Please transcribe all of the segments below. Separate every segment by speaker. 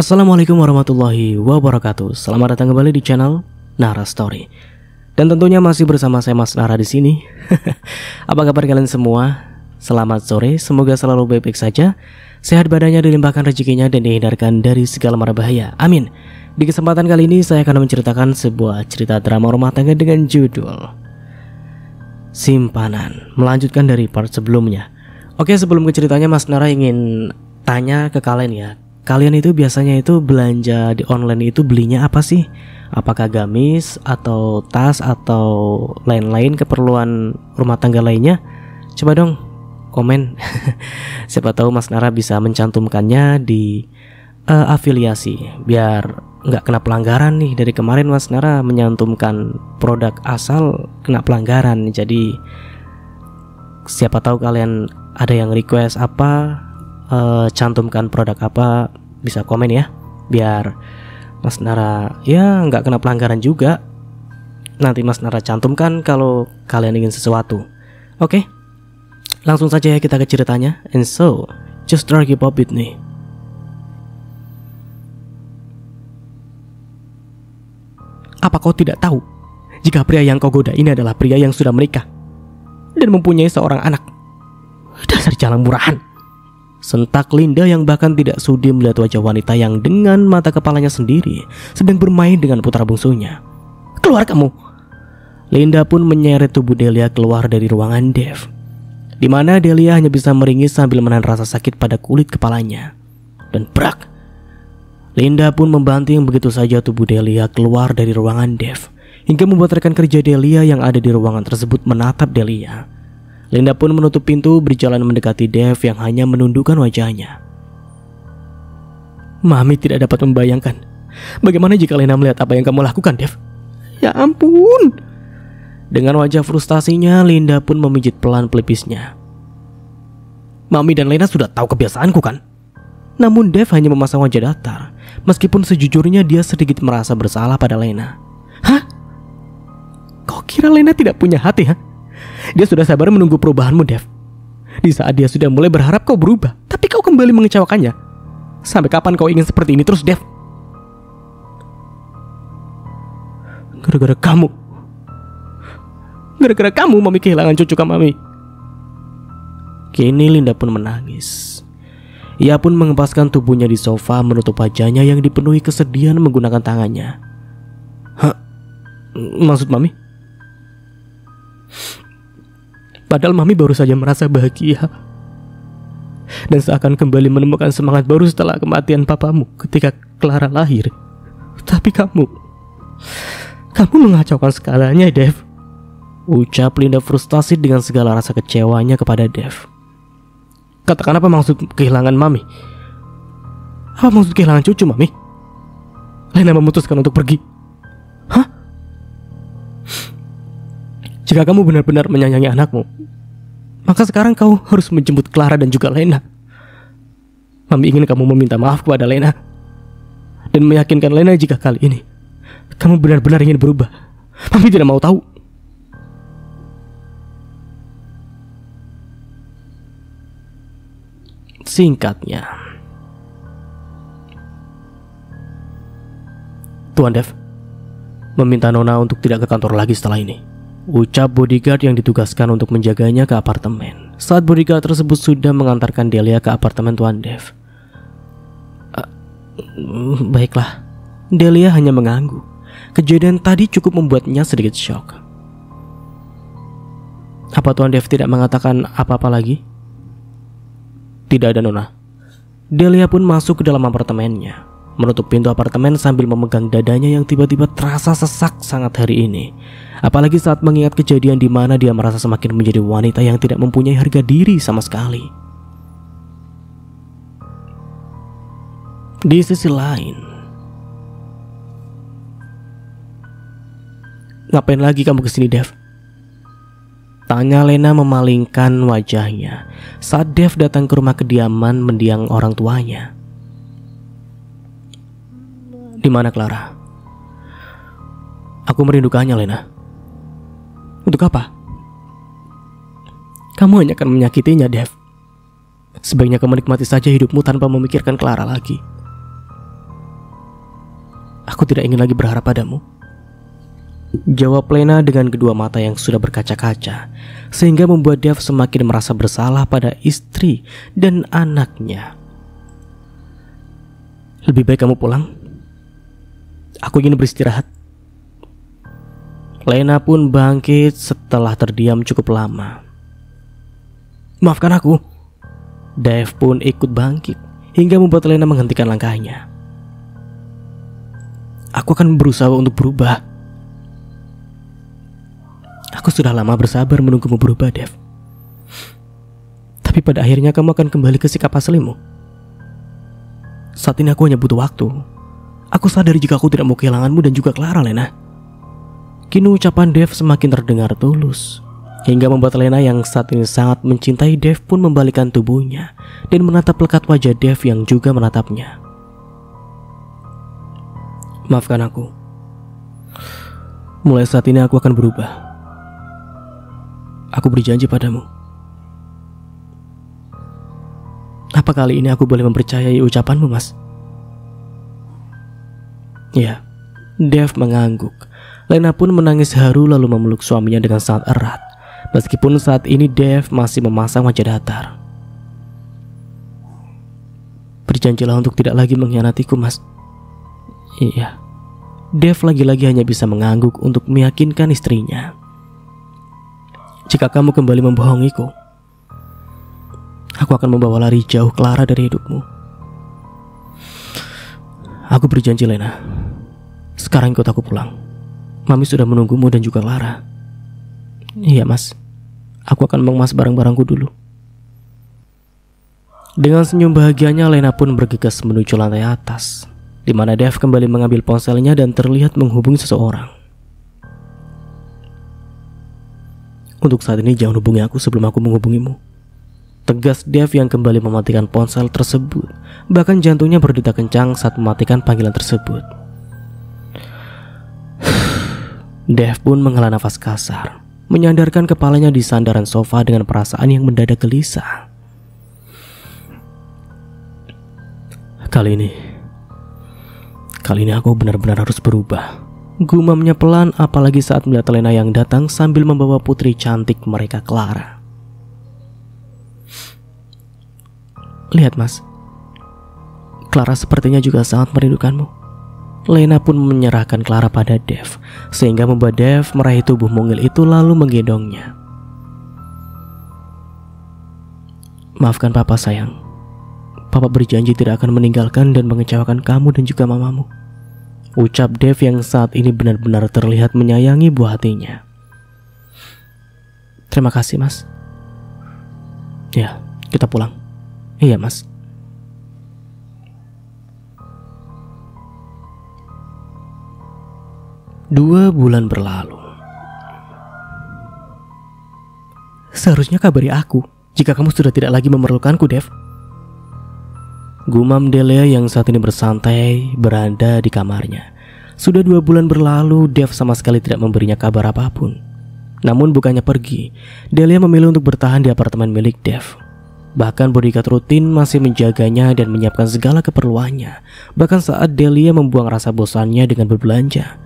Speaker 1: Assalamualaikum warahmatullahi wabarakatuh. Selamat datang kembali di channel Nara Story. Dan tentunya masih bersama saya Mas Nara di sini. Apa kabar kalian semua? Selamat sore, semoga selalu baik-baik saja. Sehat badannya, dilimpahkan rezekinya dan dihindarkan dari segala mara bahaya. Amin. Di kesempatan kali ini saya akan menceritakan sebuah cerita drama rumah tangga dengan judul Simpanan, melanjutkan dari part sebelumnya. Oke, sebelum ke ceritanya, Mas Nara ingin tanya ke kalian ya. Kalian itu biasanya itu belanja di online itu belinya apa sih? Apakah gamis atau tas atau lain-lain keperluan rumah tangga lainnya? Coba dong komen. Siapa tahu Mas Nara bisa mencantumkannya di afiliasi biar nggak kena pelanggaran nih. Dari kemarin Mas Nara menyantumkan produk asal kena pelanggaran. Jadi siapa tahu kalian ada yang request apa, cantumkan produk apa, bisa komen ya, biar Mas Nara ya nggak kena pelanggaran juga. Nanti Mas Nara cantumkan kalau kalian ingin sesuatu. Oke, langsung saja ya kita ke ceritanya. And so, just try keep up with me. Apa kau tidak tahu jika pria yang kau goda ini adalah pria yang sudah menikah dan mempunyai seorang anak? Dasar jalan murahan, sentak Linda yang bahkan tidak sudi melihat wajah wanita yang dengan mata kepalanya sendiri sedang bermain dengan putra bungsunya. Keluar kamu! Linda pun menyeret tubuh Delia keluar dari ruangan Dev, di mana Delia hanya bisa meringis sambil menahan rasa sakit pada kulit kepalanya. Dan brak! Linda pun membanting begitu saja tubuh Delia keluar dari ruangan Dev, hingga membuat rekan kerja Delia yang ada di ruangan tersebut menatap Delia. Linda pun menutup pintu, berjalan mendekati Dev yang hanya menundukkan wajahnya. Mami tidak dapat membayangkan bagaimana jika Lena melihat apa yang kamu lakukan, Dev. Ya ampun. Dengan wajah frustasinya, Linda pun memijit pelan pelipisnya. Mami dan Lena sudah tahu kebiasaanku kan? Namun Dev hanya memasang wajah datar, meskipun sejujurnya dia sedikit merasa bersalah pada Lena. Hah? Kau kira Lena tidak punya hati, ha? Dia sudah sabar menunggu perubahanmu, Dev. Di saat dia sudah mulai berharap kau berubah, tapi kau kembali mengecewakannya. Sampai kapan kau ingin seperti ini terus, Dev? Gara-gara kamu Mami kehilangan cucu Mami. Kini Linda pun menangis. Ia pun mengempaskan tubuhnya di sofa, menutup wajahnya yang dipenuhi kesedihan menggunakan tangannya. Hah? Maksud Mami? Padahal Mami baru saja merasa bahagia dan seakan kembali menemukan semangat baru setelah kematian papamu ketika Clara lahir. Tapi kamu mengacaukan segalanya, Dev. Ucap Linda frustasi dengan segala rasa kecewanya kepada Dev. Katakan apa maksud kehilangan Mami? Apa maksud kehilangan cucu, Mami? Lena memutuskan untuk pergi. Hah? Jika kamu benar-benar menyayangi anakmu, maka sekarang kau harus menjemput Clara dan juga Lena. Mami ingin kamu meminta maaf kepada Lena dan meyakinkan Lena jika kali ini kamu benar-benar ingin berubah. Mami tidak mau tahu. Singkatnya, Tuan Dev meminta Nona untuk tidak ke kantor lagi setelah ini, ucap bodyguard yang ditugaskan untuk menjaganya ke apartemen. Saat bodyguard tersebut sudah mengantarkan Delia ke apartemen Tuan Dev. Baiklah, Delia hanya mengangguk. Kejadian tadi cukup membuatnya sedikit shock. Apa Tuan Dev tidak mengatakan apa-apa lagi? Tidak ada, Nona. Delia pun masuk ke dalam apartemennya, menutup pintu apartemen sambil memegang dadanya yang tiba-tiba terasa sesak sangat hari ini. Apalagi saat mengingat kejadian di mana dia merasa semakin menjadi wanita yang tidak mempunyai harga diri sama sekali. Di sisi lain, ngapain lagi kamu kesini, Dev? Tanya Lena memalingkan wajahnya saat Dev datang ke rumah kediaman mendiang orang tuanya. Di mana Clara? Aku merindukannya, Lena. Untuk apa? Kamu hanya akan menyakitinya, Dev. Sebaiknya kamu menikmati saja hidupmu tanpa memikirkan Clara lagi. Aku tidak ingin lagi berharap padamu, jawab Lena dengan kedua mata yang sudah berkaca-kaca, sehingga membuat Dev semakin merasa bersalah pada istri dan anaknya. Lebih baik kamu pulang. Aku ingin beristirahat. Lena pun bangkit setelah terdiam cukup lama. Maafkan aku. Dev pun ikut bangkit hingga membuat Lena menghentikan langkahnya. Aku akan berusaha untuk berubah. Aku sudah lama bersabar menunggumu berubah, Dev. Tapi pada akhirnya kamu akan kembali ke sikap aslimu. Saat ini aku hanya butuh waktu. Aku sadar jika aku tidak mau kehilanganmu dan juga Clara, Lena. Kini ucapan Dev semakin terdengar tulus, hingga membuat Lena yang saat ini sangat mencintai Dev pun membalikkan tubuhnya dan menatap lekat wajah Dev yang juga menatapnya. Maafkan aku. Mulai saat ini aku akan berubah. Aku berjanji padamu. Apa kali ini aku boleh mempercayai ucapanmu, Mas? Ya, Dev mengangguk. Lena pun menangis haru lalu memeluk suaminya dengan sangat erat. Meskipun saat ini Dev masih memasang wajah datar. Berjanjilah untuk tidak lagi mengkhianatiku, Mas. Iya. Dev lagi-lagi hanya bisa mengangguk untuk meyakinkan istrinya. Jika kamu kembali membohongiku, aku akan membawa lari jauh Clara dari hidupmu. Aku berjanji, Lena. Sekarang ikut aku pulang. Mami sudah menunggumu dan juga Clara. Iya, Mas. Aku akan mengemas barang-barangku dulu. Dengan senyum bahagianya, Lena pun bergegas menuju lantai atas, di mana Dev kembali mengambil ponselnya dan terlihat menghubungi seseorang. Untuk saat ini jangan hubungi aku sebelum aku menghubungimu, tegas Dev yang kembali mematikan ponsel tersebut. Bahkan jantungnya berdetak kencang saat mematikan panggilan tersebut. Dev pun menghela nafas kasar, menyandarkan kepalanya di sandaran sofa dengan perasaan yang mendadak gelisah. Kali ini aku benar-benar harus berubah, gumamnya pelan, apalagi saat melihat Lena yang datang sambil membawa putri cantik mereka, Clara. Lihat, Mas, Clara sepertinya juga sangat merindukanmu. Lena pun menyerahkan Clara pada Dev, sehingga membuat Dev meraih tubuh mungil itu lalu menggendongnya. Maafkan Papa, sayang. Papa berjanji tidak akan meninggalkan dan mengecewakan kamu dan juga mamamu, ucap Dev yang saat ini benar-benar terlihat menyayangi buah hatinya. Terima kasih, Mas. Ya, kita pulang. Iya, Mas. Dua bulan berlalu. Seharusnya kabari aku jika kamu sudah tidak lagi memerlukanku, Dev. Gumam Delia yang saat ini bersantai berada di kamarnya. Sudah 2 bulan berlalu, Dev sama sekali tidak memberinya kabar apapun. Namun bukannya pergi, Delia memilih untuk bertahan di apartemen milik Dev. Bahkan bodyguard rutin masih menjaganya dan menyiapkan segala keperluannya. Bahkan saat Delia membuang rasa bosannya dengan berbelanja,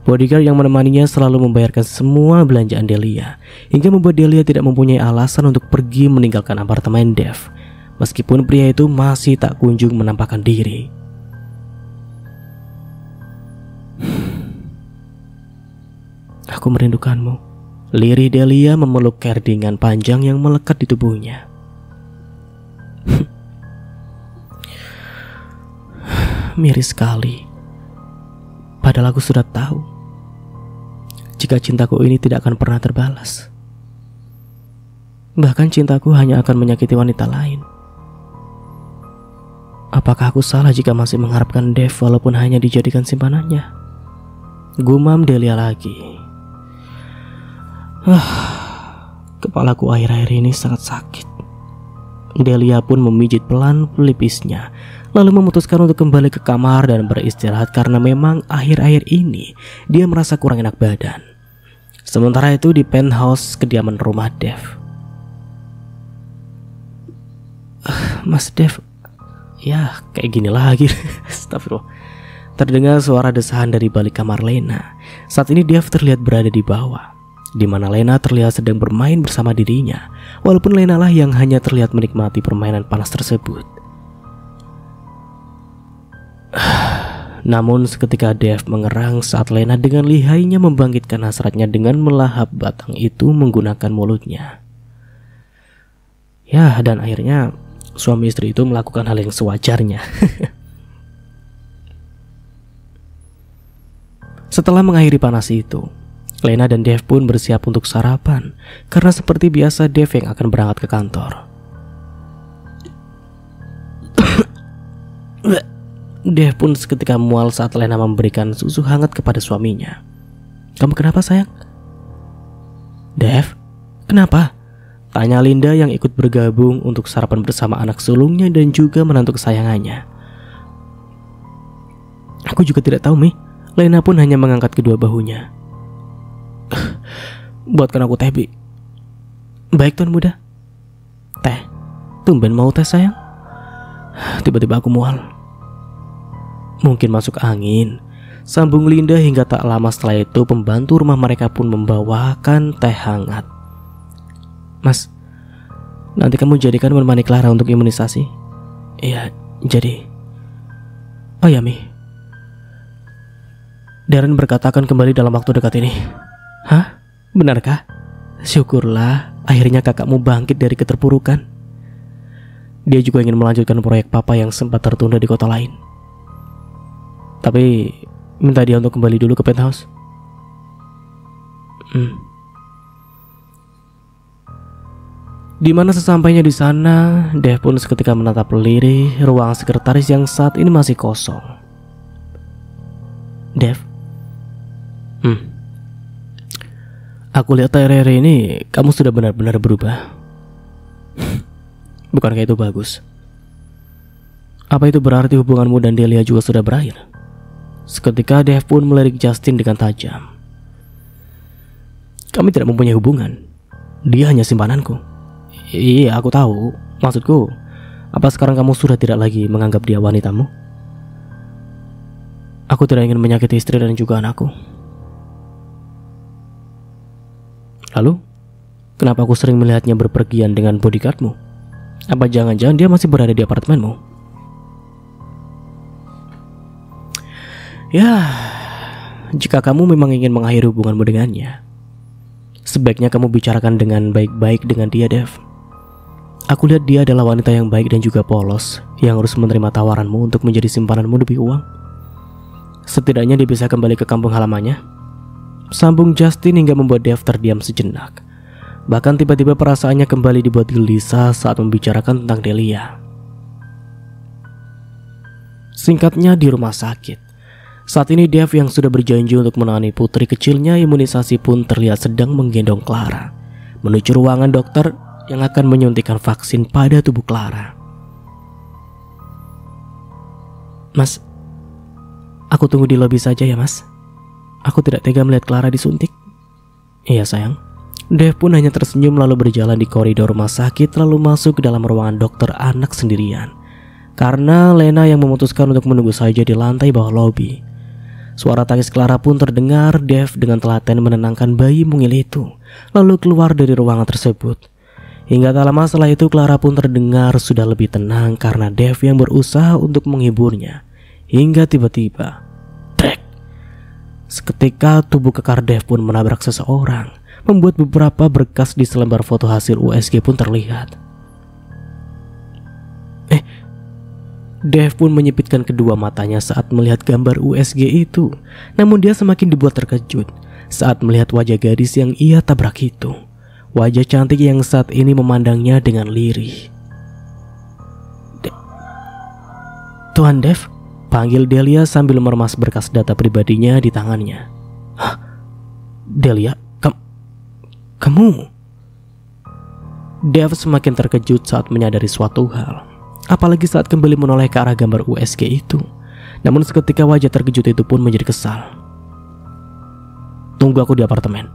Speaker 1: bodyguard yang menemaninya selalu membayarkan semua belanjaan Delia, hingga membuat Delia tidak mempunyai alasan untuk pergi meninggalkan apartemen Dev. Meskipun pria itu masih tak kunjung menampakkan diri. Aku merindukanmu, lirih Delia memeluk kerdingan panjang yang melekat di tubuhnya. Miris sekali. Padahal aku sudah tahu jika cintaku ini tidak akan pernah terbalas. Bahkan cintaku hanya akan menyakiti wanita lain. Apakah aku salah jika masih mengharapkan Dev walaupun hanya dijadikan simpanannya? Gumam Delia lagi. Kepalaku akhir-akhir ini sangat sakit. Delia pun memijit pelan pelipisnya, lalu memutuskan untuk kembali ke kamar dan beristirahat karena memang akhir-akhir ini dia merasa kurang enak badan. Sementara itu di penthouse kediaman rumah Dev. Mas Dev, ya kayak gini lagi. Astagfirullah. Terdengar suara desahan dari balik kamar Lena. Saat ini Dev terlihat berada di bawah, di mana Lena terlihat sedang bermain bersama dirinya, walaupun Lena lah yang hanya terlihat menikmati permainan panas tersebut. Namun seketika Dev mengerang saat Lena dengan lihainya membangkitkan hasratnya dengan melahap batang itu menggunakan mulutnya. Ya, dan akhirnya suami istri itu melakukan hal yang sewajarnya. Setelah mengakhiri panas itu, Lena dan Dev pun bersiap untuk sarapan, karena seperti biasa Dev yang akan berangkat ke kantor. Dev pun seketika mual saat Lena memberikan susu hangat kepada suaminya. "Kamu kenapa, sayang?" "Dev, kenapa?" tanya Linda yang ikut bergabung untuk sarapan bersama anak sulungnya dan juga menantu kesayangannya. "Aku juga tidak tahu, Mi." Lena pun hanya mengangkat kedua bahunya. "Buatkan aku teh, Bi." "Baik, Tuan Muda." "Teh? Tumben mau teh, sayang?" "Tiba-tiba aku mual." "Mungkin masuk angin," sambung Linda hingga tak lama setelah itu pembantu rumah mereka pun membawakan teh hangat. "Mas, nanti kamu jadikan menemani Clara untuk imunisasi?" "Iya, jadi." "Oh ya, Mi, Darren berkata akan kembali dalam waktu dekat ini." "Hah? Benarkah? Syukurlah, akhirnya kakakmu bangkit dari keterpurukan." "Dia juga ingin melanjutkan proyek papa yang sempat tertunda di kota lain. Tapi minta dia untuk kembali dulu ke penthouse." Di mana sesampainya di sana, Dev pun seketika menatap lirih ruang sekretaris yang saat ini masih kosong. "Dev, aku lihat akhir-akhir ini kamu sudah benar-benar berubah. Bukankah itu bagus? Apa itu berarti hubunganmu dan Delia juga sudah berakhir?" Seketika Dev pun melirik Justin dengan tajam. "Kami tidak mempunyai hubungan. Dia hanya simpananku." "Iya, aku tahu. Maksudku, apa sekarang kamu sudah tidak lagi menganggap dia wanitamu?" "Aku tidak ingin menyakiti istri dan juga anakku." "Lalu, kenapa aku sering melihatnya berpergian dengan bodyguardmu? Apa jangan-jangan dia masih berada di apartemenmu?" "Ya, jika kamu memang ingin mengakhiri hubunganmu dengannya, sebaiknya kamu bicarakan dengan baik-baik dengan dia, Dev. Aku lihat dia adalah wanita yang baik dan juga polos, yang harus menerima tawaranmu untuk menjadi simpananmu demi uang. Setidaknya dia bisa kembali ke kampung halamannya," sambung Justin hingga membuat Dev terdiam sejenak. Bahkan tiba-tiba perasaannya kembali dibuat gelisah saat membicarakan tentang Delia. Singkatnya, di rumah sakit, saat ini Dev yang sudah berjanji untuk menangani putri kecilnya imunisasi pun terlihat sedang menggendong Clara menuju ruangan dokter yang akan menyuntikkan vaksin pada tubuh Clara. "Mas, aku tunggu di lobi saja ya, Mas. Aku tidak tega melihat Clara disuntik." "Iya, sayang." Dev pun hanya tersenyum lalu berjalan di koridor rumah sakit lalu masuk ke dalam ruangan dokter anak sendirian, karena Lena yang memutuskan untuk menunggu saja di lantai bawah lobi. Suara tangis Clara pun terdengar. Dev dengan telaten menenangkan bayi mungil itu lalu keluar dari ruangan tersebut. Hingga tak lama setelah itu Clara pun terdengar sudah lebih tenang karena Dev yang berusaha untuk menghiburnya. Hingga tiba-tiba, trek! Seketika tubuh kekar Dev pun menabrak seseorang, membuat beberapa berkas di selembar foto hasil USG pun terlihat. Dev pun menyipitkan kedua matanya saat melihat gambar USG itu. Namun dia semakin dibuat terkejut saat melihat wajah gadis yang ia tabrak itu. Wajah cantik yang saat ini memandangnya dengan lirih. "Tuan Dev," panggil Delia sambil meremas berkas data pribadinya di tangannya. "Hah? Delia, kamu?" Dev semakin terkejut saat menyadari suatu hal, apalagi saat kembali menoleh ke arah gambar USG itu. Namun seketika wajah terkejut itu pun menjadi kesal. "Tunggu aku di apartemen,"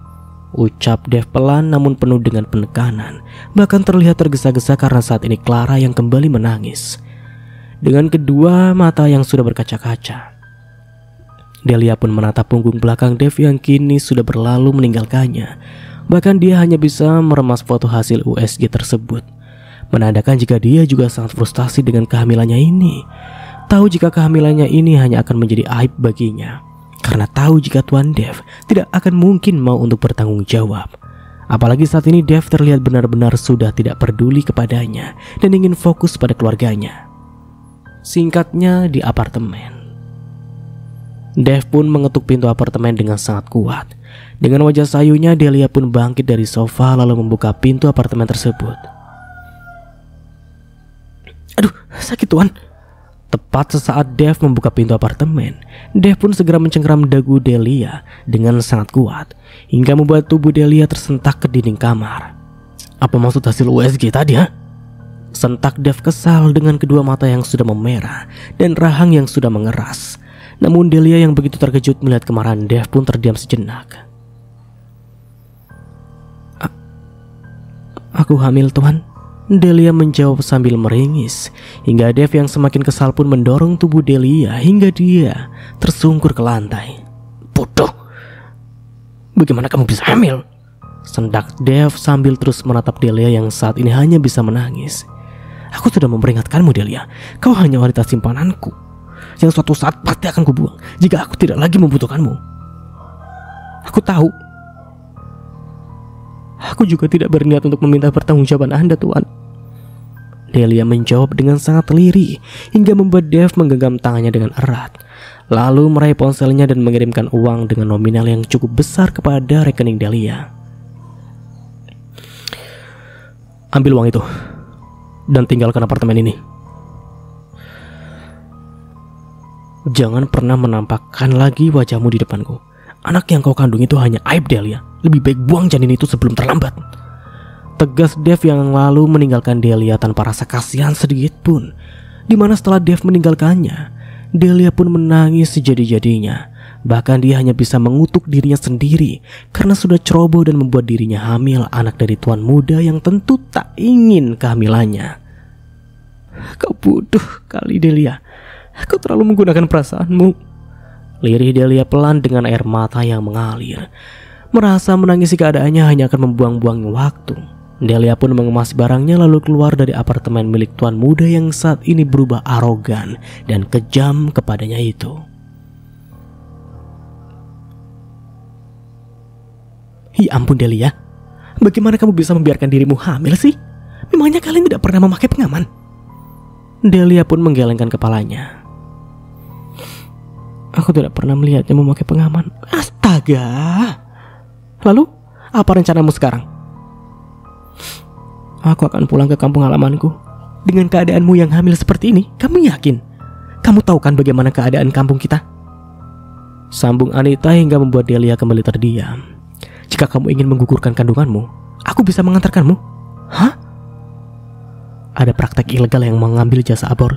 Speaker 1: ucap Dev pelan namun penuh dengan penekanan. Bahkan terlihat tergesa-gesa karena saat ini Clara yang kembali menangis dengan kedua mata yang sudah berkaca-kaca. Delia pun menatap punggung belakang Dev yang kini sudah berlalu meninggalkannya. Bahkan dia hanya bisa meremas foto hasil USG tersebut, menandakan jika dia juga sangat frustasi dengan kehamilannya ini. Tahu jika kehamilannya ini hanya akan menjadi aib baginya, karena tahu jika Tuan Dev tidak akan mungkin mau untuk bertanggung jawab. Apalagi saat ini Dev terlihat benar-benar sudah tidak peduli kepadanya dan ingin fokus pada keluarganya. Singkatnya, di apartemen, Dev pun mengetuk pintu apartemen dengan sangat kuat. Dengan wajah sayunya, Delia pun bangkit dari sofa lalu membuka pintu apartemen tersebut. Aduh, sakit Tuan. Tepat sesaat Dev membuka pintu apartemen, Dev pun segera mencengkeram dagu Delia dengan sangat kuat, hingga membuat tubuh Delia tersentak ke dinding kamar. Apa maksud hasil USG tadi, ha? Sentak Dev kesal dengan kedua mata yang sudah memerah dan rahang yang sudah mengeras. Namun Delia yang begitu terkejut melihat kemarahan Dev pun terdiam sejenak. Aku hamil Tuan, Delia menjawab sambil meringis, hingga Dev yang semakin kesal pun mendorong tubuh Delia hingga dia tersungkur ke lantai. Bodoh, bagaimana kamu bisa hamil? Sendak Dev sambil terus menatap Delia yang saat ini hanya bisa menangis. Aku sudah memperingatkanmu Delia, kau hanya wanita simpananku yang suatu saat pasti akan kubuang jika aku tidak lagi membutuhkanmu. Aku tahu. Aku juga tidak berniat untuk meminta pertanggungjawaban Anda, Tuan. Delia menjawab dengan sangat lirih hingga membuat Dev menggenggam tangannya dengan erat, lalu meraih ponselnya dan mengirimkan uang dengan nominal yang cukup besar kepada rekening Delia. Ambil uang itu dan tinggalkan apartemen ini. Jangan pernah menampakkan lagi wajahmu di depanku. Anak yang kau kandung itu hanya aib Delia. Lebih baik buang janin itu sebelum terlambat. Tegas Dev yang lalu meninggalkan Delia tanpa rasa kasihan sedikit pun. Dimana setelah Dev meninggalkannya, Delia pun menangis sejadi-jadinya. Bahkan dia hanya bisa mengutuk dirinya sendiri karena sudah ceroboh dan membuat dirinya hamil anak dari tuan muda yang tentu tak ingin kehamilannya. Kau bodoh kali Delia. Kau terlalu menggunakan perasaanmu. Lirih Delia pelan dengan air mata yang mengalir. Merasa menangisi keadaannya hanya akan membuang-buang waktu. Delia pun mengemas barangnya lalu keluar dari apartemen milik tuan muda yang saat ini berubah arogan dan kejam kepadanya itu. Ya ampun Delia, bagaimana kamu bisa membiarkan dirimu hamil sih? Memangnya kalian tidak pernah memakai pengaman? Delia pun menggelengkan kepalanya. Aku tidak pernah melihatnya memakai pengaman. Astaga. Lalu, apa rencanamu sekarang? Aku akan pulang ke kampung halamanku. Dengan keadaanmu yang hamil seperti ini, kamu yakin? Kamu tahu kan bagaimana keadaan kampung kita? Sambung Anita hingga membuat Delia kembali terdiam. Jika kamu ingin menggugurkan kandunganmu, aku bisa mengantarkanmu. Hah? Ada praktek ilegal yang mengambil jasa abor.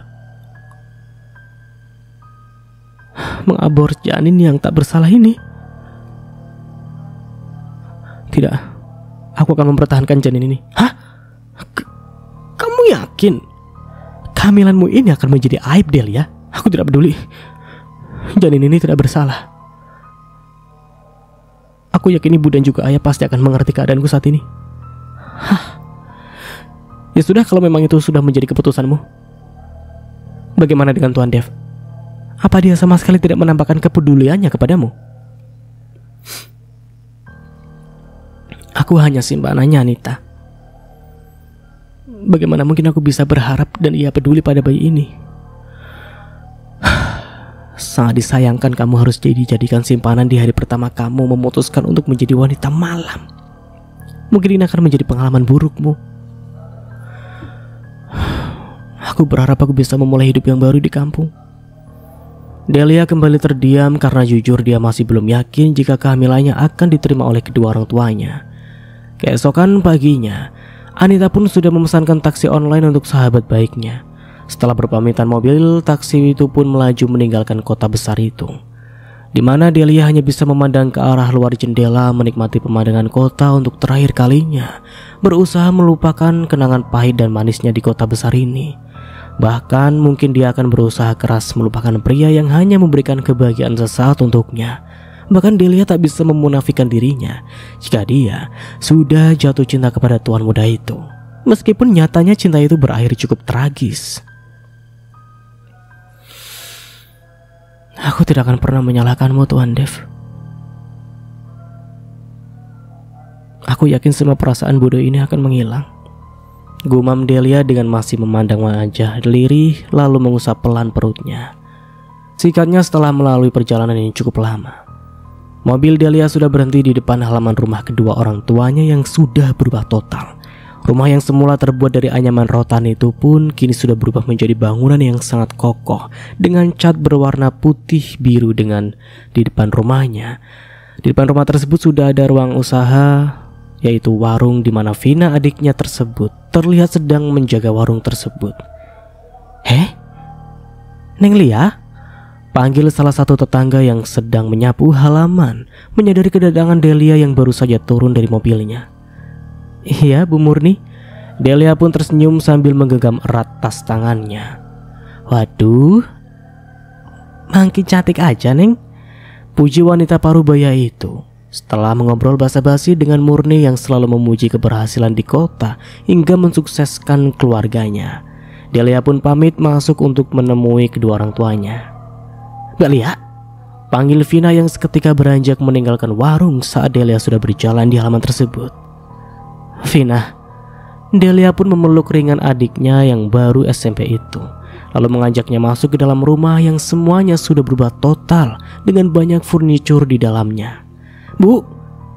Speaker 1: Mengabor janin yang tak bersalah ini. Tidak, aku akan mempertahankan janin ini. Hah? Kamu yakin kehamilanmu ini akan menjadi aib Delia? Aku tidak peduli. Janin ini tidak bersalah. Aku yakin ibu dan juga ayah pasti akan mengerti keadaanku saat ini. Hah? Ya sudah, kalau memang itu sudah menjadi keputusanmu. Bagaimana dengan Tuan Dev? Apa dia sama sekali tidak menampakkan kepeduliannya kepadamu? Aku hanya simpanannya Anita. Bagaimana mungkin aku bisa berharap dan ia peduli pada bayi ini? Sangat disayangkan kamu harus dijadikan simpanan di hari pertama kamu memutuskan untuk menjadi wanita malam. Mungkin ini akan menjadi pengalaman burukmu. Aku berharap aku bisa memulai hidup yang baru di kampung. Delia kembali terdiam karena jujur dia masih belum yakin jika kehamilannya akan diterima oleh kedua orang tuanya. Keesokan paginya, Anita pun sudah memesankan taksi online untuk sahabat baiknya. Setelah berpamitan mobil, taksi itu pun melaju meninggalkan kota besar itu, di mana Delia hanya bisa memandang ke arah luar jendela menikmati pemandangan kota untuk terakhir kalinya, berusaha melupakan kenangan pahit dan manisnya di kota besar ini. Bahkan mungkin dia akan berusaha keras melupakan pria yang hanya memberikan kebahagiaan sesaat untuknya. Bahkan Delia tak bisa memunafikan dirinya jika dia sudah jatuh cinta kepada tuan muda itu. Meskipun nyatanya cinta itu berakhir cukup tragis. Aku tidak akan pernah menyalahkanmu, Tuan Dev. Aku yakin semua perasaan bodoh ini akan menghilang. Gumam Delia dengan masih memandang wajah lirih, lalu mengusap pelan perutnya. Sikatnya setelah melalui perjalanan yang cukup lama. Mobil Delia sudah berhenti di depan halaman rumah kedua orang tuanya yang sudah berubah total. Rumah yang semula terbuat dari anyaman rotan itu pun kini sudah berubah menjadi bangunan yang sangat kokoh dengan cat berwarna putih biru. Dengan di depan rumahnya, di depan rumah tersebut sudah ada ruang usaha, yaitu warung di mana Vina adiknya tersebut terlihat sedang menjaga warung tersebut. Neng Lia? Panggil salah satu tetangga yang sedang menyapu halaman, menyadari kedatangan Delia yang baru saja turun dari mobilnya. Iya, Bu Murni. Delia pun tersenyum sambil menggenggam erat tas tangannya. Waduh, makin cantik aja, Neng, puji wanita parubaya itu. Setelah mengobrol basa-basi dengan Murni yang selalu memuji keberhasilan di kota hingga mensukseskan keluarganya, Delia pun pamit masuk untuk menemui kedua orang tuanya. Mbak Lia, panggil Vina yang seketika beranjak meninggalkan warung saat Delia sudah berjalan di halaman tersebut. Vina. Delia pun memeluk ringan adiknya yang baru SMP itu, lalu mengajaknya masuk ke dalam rumah yang semuanya sudah berubah total dengan banyak furnitur di dalamnya. Bu,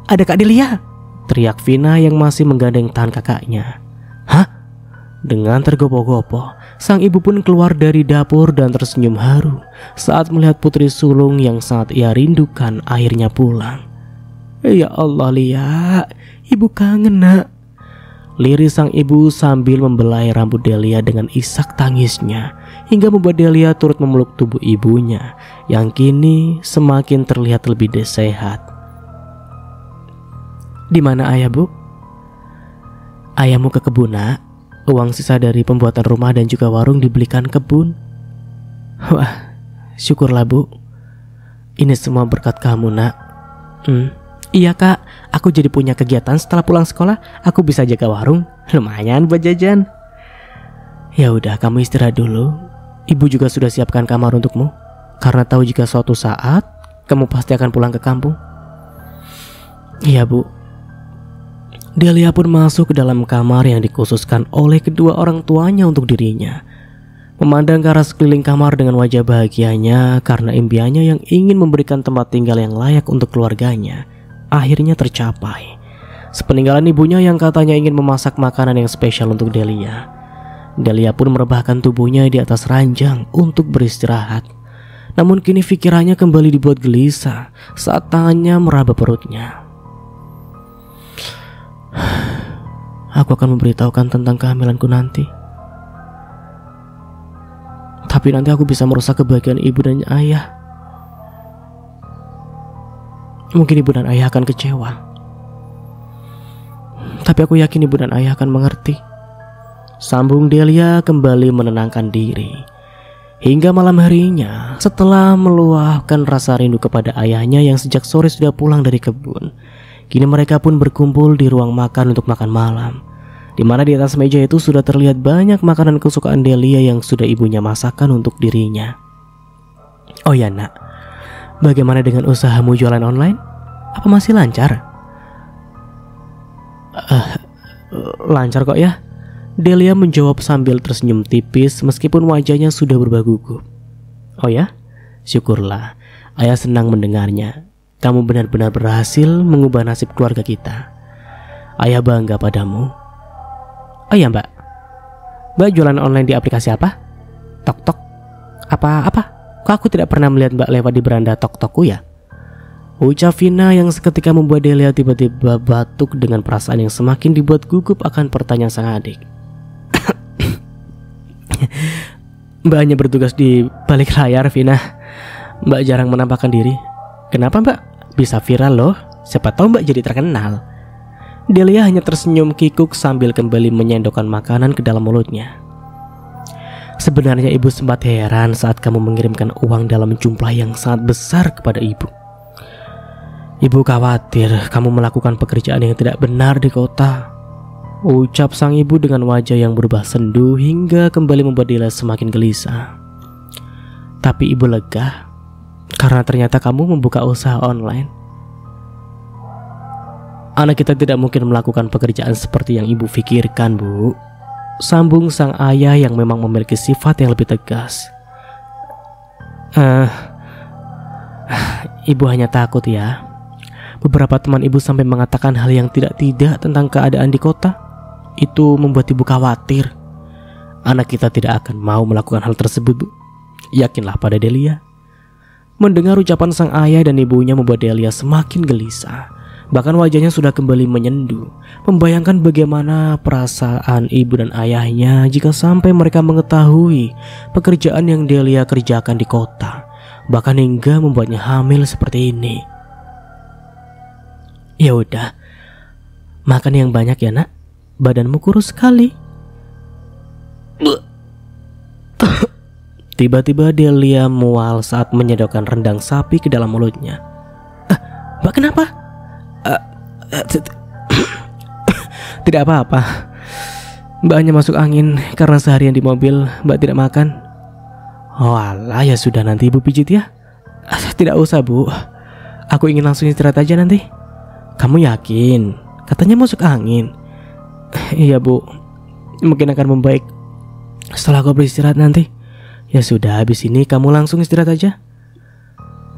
Speaker 1: ada Kak Delia, teriak Vina yang masih menggandeng tangan kakaknya. Hah? Dengan tergopoh-gopoh, sang ibu pun keluar dari dapur dan tersenyum haru saat melihat putri sulung yang sangat ia rindukan akhirnya pulang. Ya Allah, Lia, ibu kangen, Nak. Liris sang ibu sambil membelai rambut Delia dengan isak tangisnya, hingga membuat Delia turut memeluk tubuh ibunya yang kini semakin terlihat lebih sehat. Di mana ayah, Bu? Ayahmu ke kebun, Nak. Uang sisa dari pembuatan rumah dan juga warung dibelikan kebun. Wah, syukurlah, Bu. Ini semua berkat kamu, Nak. Iya, Kak, aku jadi punya kegiatan setelah pulang sekolah. Aku bisa jaga warung, lumayan buat jajan. Ya udah, kamu istirahat dulu. Ibu juga sudah siapkan kamar untukmu, karena tahu jika suatu saat kamu pasti akan pulang ke kampung. Iya, Bu. Delia pun masuk ke dalam kamar yang dikhususkan oleh kedua orang tuanya untuk dirinya. Memandang ke arah sekeliling kamar dengan wajah bahagianya karena impiannya yang ingin memberikan tempat tinggal yang layak untuk keluarganya akhirnya tercapai. Sepeninggalan ibunya yang katanya ingin memasak makanan yang spesial untuk Delia, Delia pun merebahkan tubuhnya di atas ranjang untuk beristirahat. Namun kini pikirannya kembali dibuat gelisah saat tangannya meraba perutnya. Aku akan memberitahukan tentang kehamilanku nanti. Tapi nanti aku bisa merusak kebahagiaan ibu dan ayah. Mungkin ibu dan ayah akan kecewa, tapi aku yakin ibu dan ayah akan mengerti. Sambung Delia kembali menenangkan diri. Hingga malam harinya, setelah meluahkan rasa rindu kepada ayahnya yang sejak sore sudah pulang dari kebun, kini mereka pun berkumpul di ruang makan untuk makan malam, di mana di atas meja itu sudah terlihat banyak makanan kesukaan Delia yang sudah ibunya masakan untuk dirinya. Oh ya, Nak, bagaimana dengan usahamu jualan online? Apa masih lancar? Lancar kok ya, Delia menjawab sambil tersenyum tipis meskipun wajahnya sudah berubah gugup. Oh ya? Syukurlah, ayah senang mendengarnya. Kamu benar-benar berhasil mengubah nasib keluarga kita. Ayah bangga padamu. Oh ya, Mbak, Mbak jualan online di aplikasi apa? Tok-tok? Apa? Kok aku tidak pernah melihat Mbak lewat di beranda tok-tokku ya? Ucap Vina yang seketika membuat Delia tiba-tiba batuk dengan perasaan yang semakin dibuat gugup akan pertanyaan sang adik. Mbak hanya bertugas di balik layar, Vina. Mbak jarang menampakkan diri. Kenapa, Mbak? Bisa viral loh. Siapa tahu Mbak jadi terkenal. Delia hanya tersenyum kikuk sambil kembali menyendokkan makanan ke dalam mulutnya. Sebenarnya ibu sempat heran saat kamu mengirimkan uang dalam jumlah yang sangat besar kepada ibu. Ibu khawatir kamu melakukan pekerjaan yang tidak benar di kota, ucap sang ibu dengan wajah yang berubah sendu hingga kembali membuat Delia semakin gelisah. Tapi ibu lega karena ternyata kamu membuka usaha online. Anak kita tidak mungkin melakukan pekerjaan seperti yang ibu pikirkan, Bu, sambung sang ayah yang memang memiliki sifat yang lebih tegas. Ibu hanya takut ya. Beberapa teman ibu sampai mengatakan hal yang tidak-tidak tentang keadaan di kota. Itu membuat ibu khawatir. Anak kita tidak akan mau melakukan hal tersebut, Bu. Yakinlah pada Delia. Mendengar ucapan sang ayah dan ibunya membuat Delia semakin gelisah. Bahkan wajahnya sudah kembali menyendu, membayangkan bagaimana perasaan ibu dan ayahnya jika sampai mereka mengetahui pekerjaan yang Delia kerjakan di kota, bahkan hingga membuatnya hamil seperti ini. Ya udah, makan yang banyak ya nak, badanmu kurus sekali. Tiba-tiba Delia mual saat menyedokkan rendang sapi ke dalam mulutnya. Mbak kenapa? Tidak apa-apa. Mbak hanya masuk angin karena seharian di mobil Mbak tidak makan. Oh alah, ya sudah, nanti ibu pijit ya. Tidak usah Bu, aku ingin langsung istirahat aja nanti. Kamu yakin? Katanya masuk angin. Iya Bu, mungkin akan membaik setelah aku beristirahat nanti. Ya sudah, habis ini kamu langsung istirahat aja.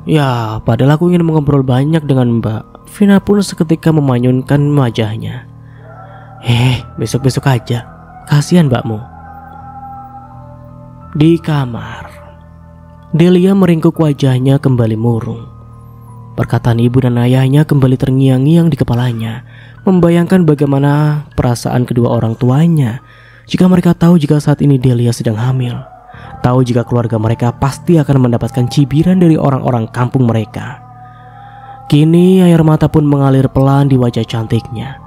Speaker 1: Ya, padahal aku ingin mengobrol banyak dengan Mbak. Vina pun seketika memanyunkan wajahnya. Besok-besok aja. Kasihan Mbakmu. Di kamar, Delia meringkuk wajahnya kembali murung. Perkataan ibu dan ayahnya kembali terngiang-ngiang di kepalanya, membayangkan bagaimana perasaan kedua orang tuanya jika mereka tahu jika saat ini Delia sedang hamil. Tahu jika keluarga mereka pasti akan mendapatkan cibiran dari orang-orang kampung mereka. Kini air mata pun mengalir pelan di wajah cantiknya.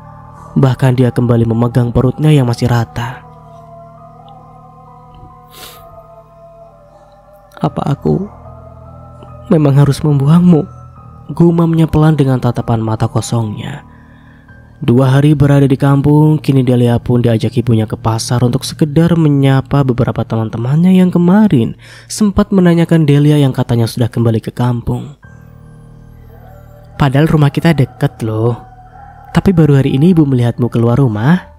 Speaker 1: Bahkan dia kembali memegang perutnya yang masih rata. Apa aku memang harus membuangmu? Gumamnya pelan dengan tatapan mata kosongnya. 2 hari berada di kampung, kini Delia pun diajak ibunya ke pasar untuk sekedar menyapa beberapa teman-temannya yang kemarin sempat menanyakan Delia yang katanya sudah kembali ke kampung. Padahal rumah kita deket loh. Tapi baru hari ini ibu melihatmu keluar rumah,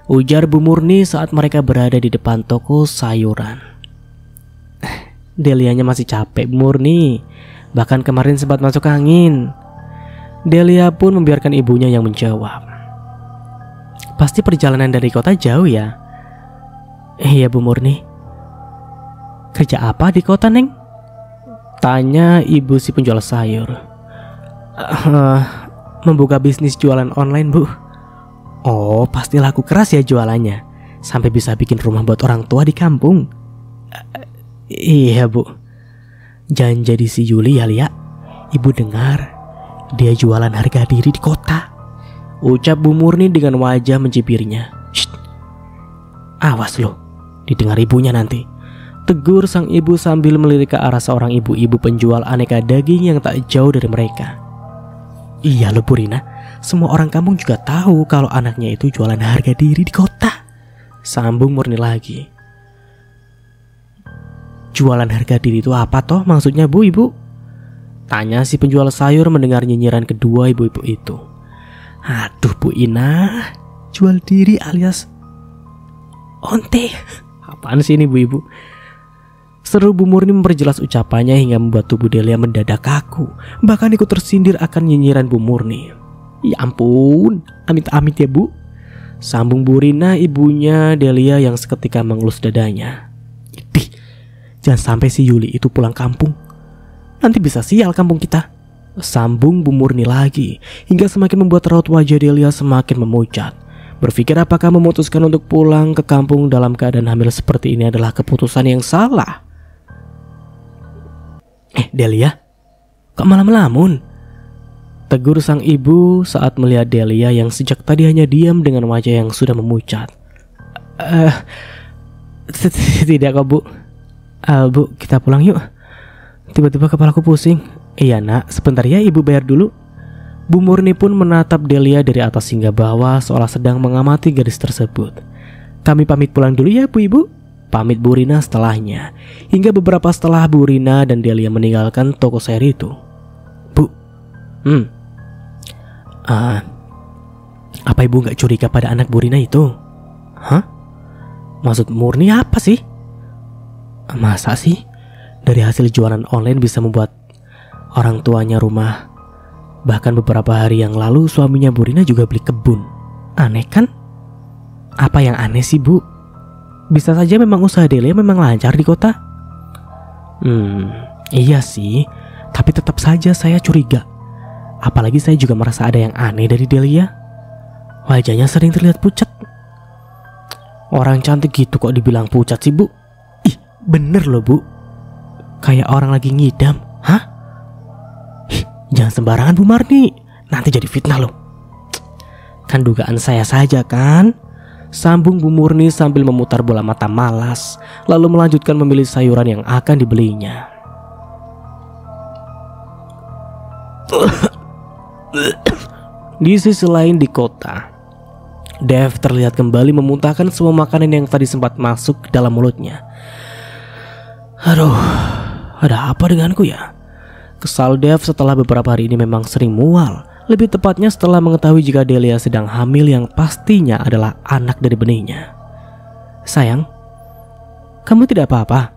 Speaker 1: ujar Bu Murni saat mereka berada di depan toko sayuran. Delianya masih capek Bu Murni, bahkan kemarin sempat masuk angin. Delia pun membiarkan ibunya yang menjawab. Pasti perjalanan dari kota jauh ya? Iya Bu Murni. Kerja apa di kota Neng? Tanya ibu si penjual sayur. Membuka bisnis jualan online Bu. Oh, pasti laku keras ya jualannya, sampai bisa bikin rumah buat orang tua di kampung. Iya Bu. Jangan jadi si Yuli ya Lia. Ibu dengar dia jualan harga diri di kota, ucap Bu Murni dengan wajah mencibirnya. Shh, awas loh, didengar ibunya nanti, tegur sang ibu sambil melirik ke arah seorang ibu-ibu penjual aneka daging yang tak jauh dari mereka. Iya loh Bu Rina, semua orang kampung juga tahu kalau anaknya itu jualan harga diri di kota, sambung Murni lagi. Jualan harga diri itu apa toh maksudnya Bu, Ibu? Tanya si penjual sayur mendengar nyinyiran kedua ibu-ibu itu. Aduh Bu Ina, jual diri alias onte. Apaan sih ini Bu Ibu? Seru Bu Murni memperjelas ucapannya hingga membuat tubuh Delia mendadak kaku. Bahkan ikut tersindir akan nyinyiran Bu Murni. Ya ampun, amit-amit ya Bu, sambung Bu Rina ibunya Delia yang seketika mengelus dadanya. Idih, jangan sampai si Yuli itu pulang kampung. Nanti bisa sial kampung kita, sambung Bu Murni lagi, hingga semakin membuat raut wajah Delia semakin memucat. Berpikir apakah memutuskan untuk pulang ke kampung dalam keadaan hamil seperti ini adalah keputusan yang salah. Delia, kok malah melamun? Tegur sang ibu saat melihat Delia yang sejak tadi hanya diam dengan wajah yang sudah memucat. Tidak kok Bu. Bu, kita pulang yuk. Tiba-tiba kepalaku pusing. Iya nak, sebentar ya ibu bayar dulu. Bu Murni pun menatap Delia dari atas hingga bawah seolah sedang mengamati gadis tersebut. Kami pamit pulang dulu ya Bu Ibu. Pamit Bu Rina setelahnya. Hingga beberapa setelah Bu Rina dan Delia meninggalkan toko sayur itu. Bu, apa ibu gak curiga pada anak Bu Rina itu? Hah? Maksud Murni apa sih? Masa sih dari hasil jualan online bisa membuat orang tuanya rumah? Bahkan beberapa hari yang lalu suaminya Bu Rina juga beli kebun. Aneh kan? Apa yang aneh sih Bu? Bisa saja memang usaha Delia memang lancar di kota. Iya sih. Tapi tetap saja saya curiga. Apalagi saya juga merasa ada yang aneh dari Delia. Wajahnya sering terlihat pucat. Orang cantik gitu kok dibilang pucat sih Bu? Ih, bener loh Bu. Kayak orang lagi ngidam. Hah? Jangan sembarangan Bu Marni, nanti jadi fitnah loh. Kan dugaan saya saja kan? Sambung Bu Murni sambil memutar bola mata malas, lalu melanjutkan memilih sayuran yang akan dibelinya. Di sisi lain di kota, Dev terlihat kembali memuntahkan semua makanan yang tadi sempat masuk ke dalam mulutnya. Aduh, ada apa denganku ya? Kesal Dev setelah beberapa hari ini memang sering mual. Lebih tepatnya setelah mengetahui jika Delia sedang hamil yang pastinya adalah anak dari benihnya. Sayang, kamu tidak apa-apa?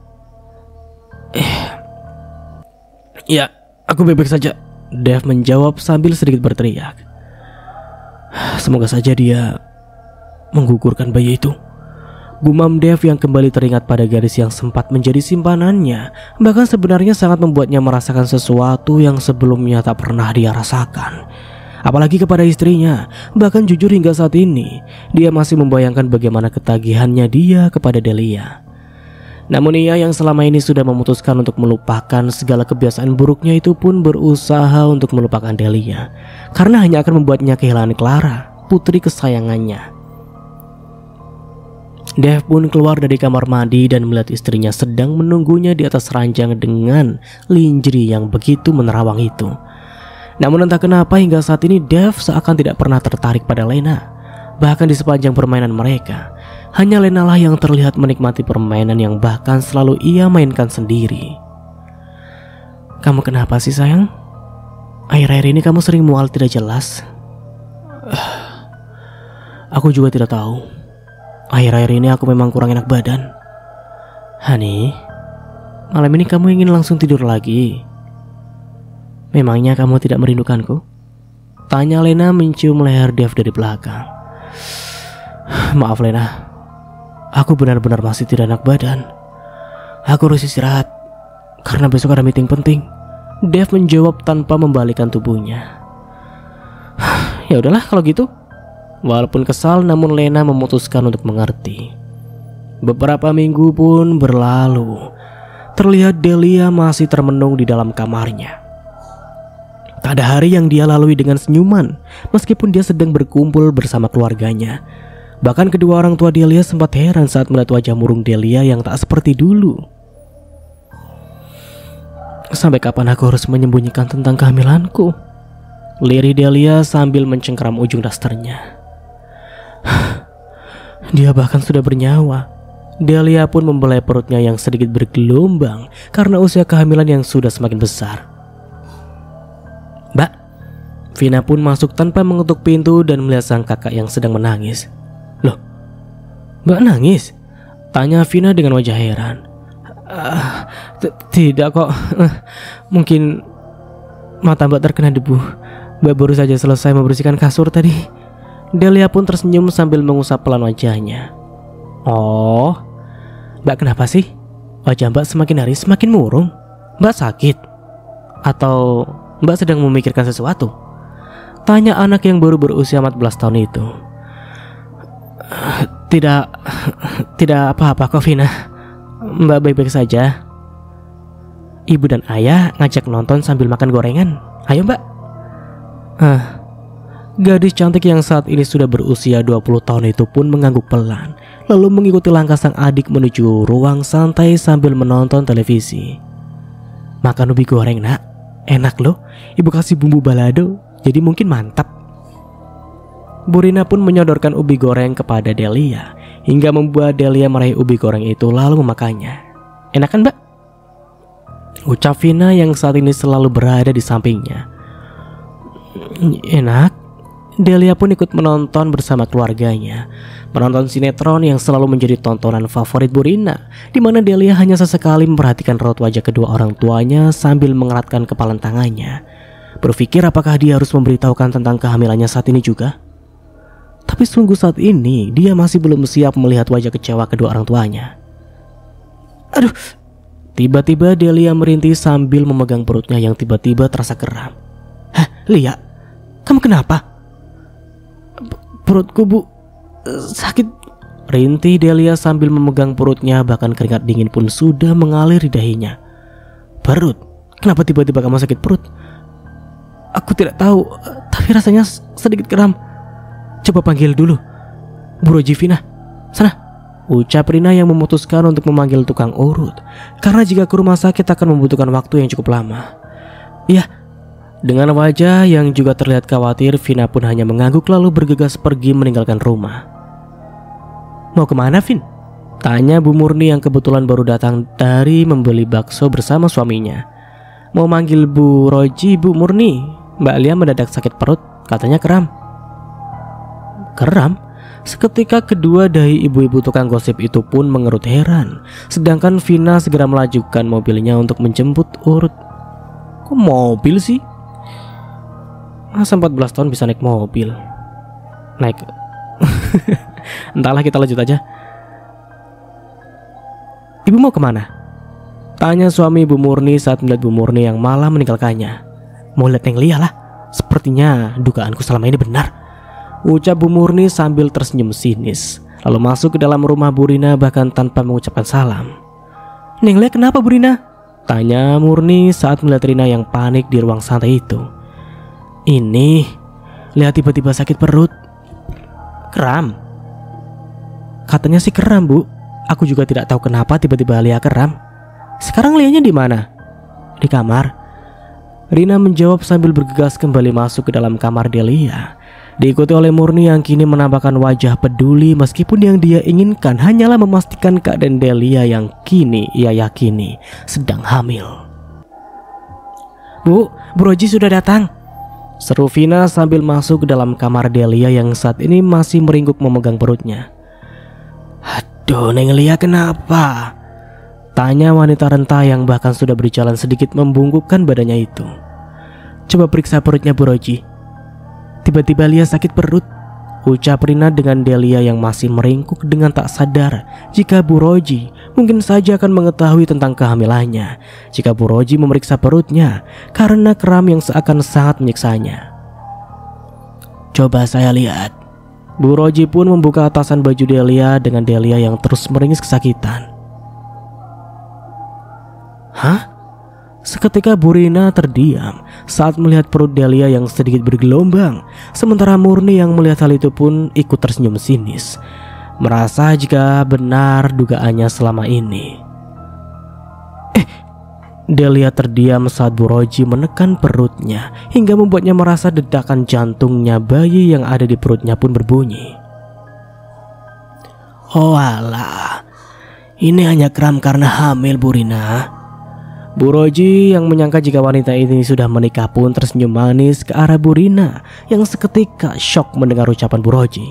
Speaker 1: Ya, aku baik-baik saja. Dev menjawab sambil sedikit berteriak. Semoga saja dia menggugurkan bayi itu. Gumam Dev yang kembali teringat pada gadis yang sempat menjadi simpanannya. Bahkan sebenarnya sangat membuatnya merasakan sesuatu yang sebelumnya tak pernah dia rasakan. Apalagi kepada istrinya. Bahkan jujur hingga saat ini dia masih membayangkan bagaimana ketagihannya dia kepada Delia. Namun ia yang selama ini sudah memutuskan untuk melupakan segala kebiasaan buruknya itu pun berusaha untuk melupakan Delia. Karena hanya akan membuatnya kehilangan Clara, putri kesayangannya. Dev pun keluar dari kamar mandi dan melihat istrinya sedang menunggunya di atas ranjang dengan lingerie yang begitu menerawang itu. Namun entah kenapa hingga saat ini Dev seakan tidak pernah tertarik pada Lena. Bahkan di sepanjang permainan mereka, hanya Lena lah yang terlihat menikmati permainan yang bahkan selalu ia mainkan sendiri. Kamu kenapa sih sayang? Akhir-akhir ini kamu sering mual tidak jelas. Aku juga tidak tahu. Akhir-akhir ini aku memang kurang enak badan. Hani, malam ini kamu ingin langsung tidur lagi? Memangnya kamu tidak merindukanku? Tanya Lena mencium leher Dev dari belakang. Maaf Lena, aku benar-benar masih tidak enak badan. Aku harus istirahat karena besok ada meeting penting. Dev menjawab tanpa membalikkan tubuhnya. Ya udahlah kalau gitu. Walaupun kesal, namun Lena memutuskan untuk mengerti. Beberapa minggu pun berlalu. Terlihat Delia masih termenung di dalam kamarnya. Tak ada hari yang dia lalui dengan senyuman, meskipun dia sedang berkumpul bersama keluarganya. Bahkan kedua orang tua Delia sempat heran saat melihat wajah murung Delia yang tak seperti dulu. Sampai kapan aku harus menyembunyikan tentang kehamilanku? Lirih Delia sambil mencengkeram ujung dasternya. Dia bahkan sudah bernyawa. Delia pun membelai perutnya yang sedikit bergelombang karena usia kehamilan yang sudah semakin besar. Mbak, Vina pun masuk tanpa mengetuk pintu dan melihat sang kakak yang sedang menangis. Loh, Mbak nangis? Tanya Vina dengan wajah heran. Tidak kok, mungkin mata Mbak terkena debu. Mbak baru saja selesai membersihkan kasur tadi. Delia pun tersenyum sambil mengusap pelan wajahnya. Oh, Mbak kenapa sih? Wajah Mbak semakin hari semakin murung. Mbak sakit? Atau Mbak sedang memikirkan sesuatu? Tanya anak yang baru berusia 14 tahun itu. Tidak apa-apa kok Vina. Mbak baik-baik saja. Ibu dan ayah ngajak nonton sambil makan gorengan. Ayo Mbak. Gadis cantik yang saat ini sudah berusia 20 tahun itu pun mengangguk pelan, lalu mengikuti langkah sang adik menuju ruang santai sambil menonton televisi. "Makan ubi goreng, Nak. Enak loh, ibu kasih bumbu balado, jadi mungkin mantap." Bu Rina pun menyodorkan ubi goreng kepada Delia, hingga membuat Delia meraih ubi goreng itu lalu memakannya. "Enak kan, Mbak?" ucap Vina yang saat ini selalu berada di sampingnya. "Enak." Delia pun ikut menonton bersama keluarganya, menonton sinetron yang selalu menjadi tontonan favorit Bu Rina, di mana Delia hanya sesekali memperhatikan raut wajah kedua orang tuanya sambil mengeratkan kepalan tangannya, berpikir apakah dia harus memberitahukan tentang kehamilannya saat ini juga. Tapi sungguh saat ini dia masih belum siap melihat wajah kecewa kedua orang tuanya. "Aduh!" Tiba-tiba Delia merintih sambil memegang perutnya yang tiba-tiba terasa kram. "Hah, Lia? Kamu kenapa?" "Perutku, Bu, sakit." Rintih Delia sambil memegang perutnya, bahkan keringat dingin pun sudah mengalir di dahinya. "Perut? Kenapa tiba-tiba kamu sakit perut?" "Aku tidak tahu, tapi rasanya sedikit kram. Coba panggil dulu Bu Roji, Vina. Sana," ucap Rina yang memutuskan untuk memanggil tukang urut, karena jika ke rumah sakit akan membutuhkan waktu yang cukup lama. "Iya." Dengan wajah yang juga terlihat khawatir, Vina pun hanya mengangguk lalu bergegas pergi meninggalkan rumah. "Mau kemana, Vin?" tanya Bu Murni yang kebetulan baru datang dari membeli bakso bersama suaminya. "Mau manggil Bu Roji, Bu Murni. Mbak Lia mendadak sakit perut, katanya kram." "Kram?" Seketika kedua dahi ibu-ibu tukang gosip itu pun mengerut heran, sedangkan Vina segera melajukan mobilnya untuk menjemput urut. "Kok mobil sih? Masa 14 tahun bisa naik mobil?" "Naik." Entahlah, kita lanjut aja. "Ibu mau kemana?" tanya suami Bu Murni saat melihat Bu Murni yang malah meninggalkannya. "Mau lihat Neng Lia lah. Sepertinya dugaanku selama ini benar," ucap Bu Murni sambil tersenyum sinis, lalu masuk ke dalam rumah Bu Rina bahkan tanpa mengucapkan salam. "Neng Lia kenapa, Bu Rina?" tanya Murni saat melihat Rina yang panik di ruang santai itu. "Ini, Lia tiba-tiba sakit perut." "Kram?" "Katanya sih kram, Bu. Aku juga tidak tahu kenapa tiba-tiba Lia kram." "Sekarang Lianya di mana?" "Di kamar." Rina menjawab sambil bergegas kembali masuk ke dalam kamar Delia, diikuti oleh Murni yang kini menampakkan wajah peduli meskipun yang dia inginkan hanyalah memastikan keadaan Delia yang kini ia yakini sedang hamil. Bu Roji sudah datang," seru Vina sambil masuk ke dalam kamar Delia yang saat ini masih meringkuk memegang perutnya. "Aduh, Neng Lia kenapa?" tanya wanita renta yang bahkan sudah berjalan sedikit membungkukkan badannya itu. "Coba periksa perutnya, Bu Roji. Tiba-tiba Lia sakit perut," ucap Rina dengan Delia yang masih meringkuk dengan tak sadar jika Bu Roji mungkin saja akan mengetahui tentang kehamilannya jika Bu Roji memeriksa perutnya karena kram yang seakan sangat menyiksanya. "Coba saya lihat." Bu Roji pun membuka atasan baju Delia dengan Delia yang terus meringis kesakitan. "Hah?" Seketika Bu Rina terdiam saat melihat perut Delia yang sedikit bergelombang, sementara Murni yang melihat hal itu pun ikut tersenyum sinis, merasa jika benar dugaannya selama ini. Delia terdiam saat Bu Roji menekan perutnya hingga membuatnya merasa dedakan jantungnya bayi yang ada di perutnya pun berbunyi. "Oh alah, ini hanya kram karena hamil, Bu Rina." Bu Roji yang menyangka jika wanita ini sudah menikah pun tersenyum manis ke arah Bu Rina yang seketika syok mendengar ucapan Bu Roji.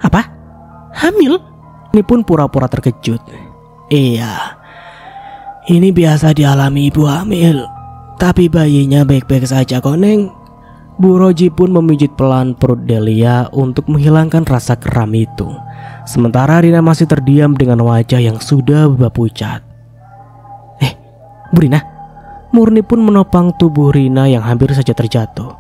Speaker 1: "Apa? Hamil?" Ini pun pura-pura terkejut. "Iya, ini biasa dialami ibu hamil, tapi bayinya baik-baik saja kok, Neng." Bu Roji pun memijit pelan perut Delia untuk menghilangkan rasa kram itu, sementara Rina masih terdiam dengan wajah yang sudah berubah pucat. "Bu Rina." Murni pun menopang tubuh Rina yang hampir saja terjatuh.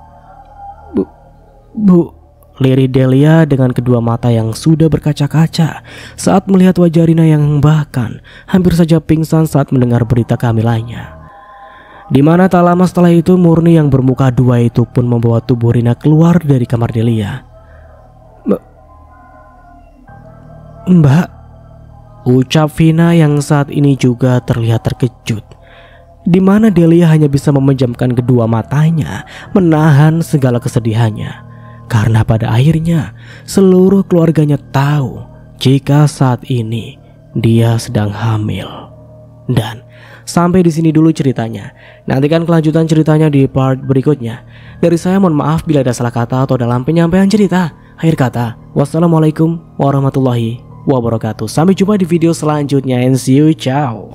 Speaker 1: Bu, lirik Delia dengan kedua mata yang sudah berkaca-kaca saat melihat wajah Rina yang bahkan hampir saja pingsan saat mendengar berita kehamilannya. Di mana tak lama setelah itu Murni yang bermuka dua itu pun membawa tubuh Rina keluar dari kamar Delia. "Mbak," ucap Vina yang saat ini juga terlihat terkejut, di mana Delia hanya bisa memejamkan kedua matanya, menahan segala kesedihannya. Karena pada akhirnya seluruh keluarganya tahu jika saat ini dia sedang hamil. Dan sampai di sini dulu ceritanya. Nantikan kelanjutan ceritanya di part berikutnya. Dari saya mohon maaf bila ada salah kata atau dalam penyampaian cerita. Akhir kata, wassalamualaikum warahmatullahi wabarakatuh. Sampai jumpa di video selanjutnya and see you, ciao.